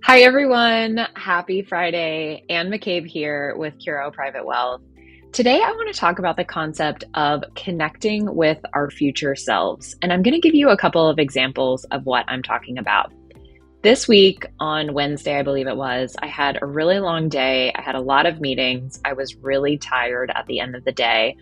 Hi, everyone. Happy Friday. Anne McCabe here with Curo Private Wealth. Today, I want to talk about the concept of connecting with our future selves. And I'm going to give you a couple of examples of what I'm talking about. This week on Wednesday, I believe it was, I had a really long day. I had a lot of meetings. I was really tired at the end of the day,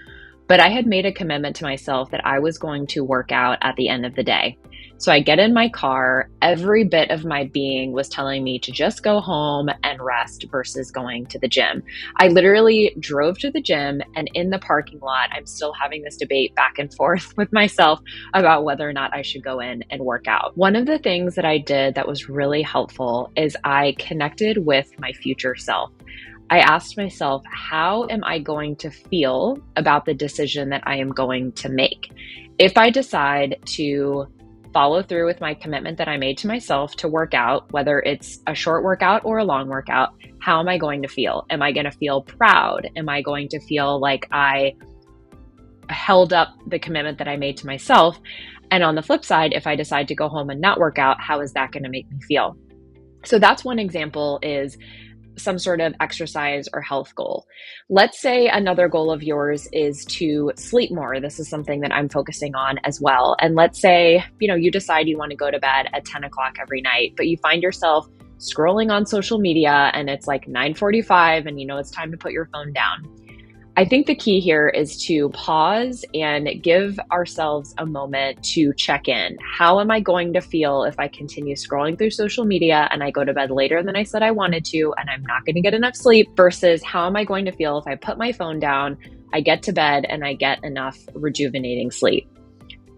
but I had made a commitment to myself that I was going to work out at the end of the day. So I get in my car, every bit of my being was telling me to just go home and rest versus going to the gym. I literally drove to the gym, and in the parking lot, I'm still having this debate back and forth with myself about whether or not I should go in and work out. One of the things that I did that was really helpful is I connected with my future self. I asked myself, how am I going to feel about the decision that I am going to make? If I decide to follow through with my commitment that I made to myself to work out, whether it's a short workout or a long workout, how am I going to feel? Am I going to feel proud? Am I going to feel like I held up the commitment that I made to myself? And on the flip side, if I decide to go home and not work out, how is that going to make me feel? So that's one example, is some sort of exercise or health goal. Let's say another goal of yours is to sleep more. This is something that I'm focusing on as well. And let's say, you decide you want to go to bed at 10 o'clock every night, but you find yourself scrolling on social media and it's like 9:45 and it's time to put your phone down. I think the key here is to pause and give ourselves a moment to check in. How am I going to feel if I continue scrolling through social media and I go to bed later than I said I wanted to and I'm not going to get enough sleep, versus how am I going to feel if I put my phone down, I get to bed and I get enough rejuvenating sleep?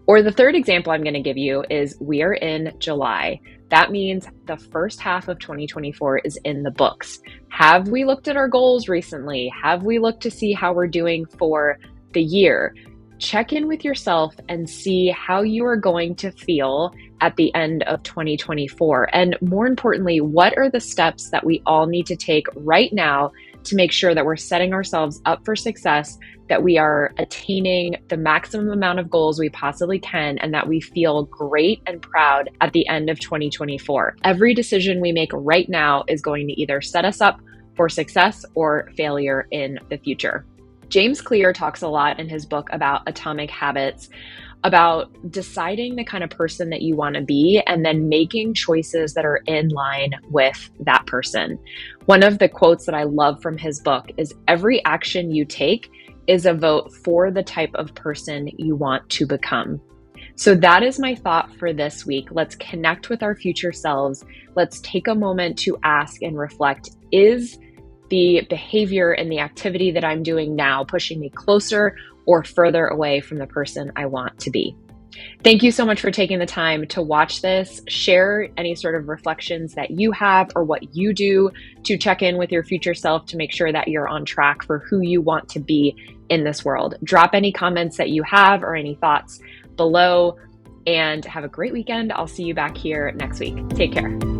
Or the third example I'm going to give you is we are in July. That means the first half of 2024 is in the books. Have we looked at our goals recently? Have we looked to see how we're doing for the year? Check in with yourself and see how you are going to feel at the end of 2024. And more importantly, what are the steps that we all need to take right now to make sure that we're setting ourselves up for success, that we are attaining the maximum amount of goals we possibly can, and that we feel great and proud at the end of 2024. Every decision we make right now is going to either set us up for success or failure in the future. James Clear talks a lot in his book about atomic habits, about deciding the kind of person that you want to be and then making choices that are in line with that person. One of the quotes that I love from his book is, every action you take is a vote for the type of person you want to become. So that is my thought for this week. Let's connect with our future selves. Let's take a moment to ask and reflect, is the behavior and the activity that I'm doing now pushing me closer or further away from the person I want to be? Thank you so much for taking the time to watch this. Share any sort of reflections that you have or what you do to check in with your future self to make sure that you're on track for who you want to be in this world. Drop any comments that you have or any thoughts below, and have a great weekend. I'll see you back here next week. Take care.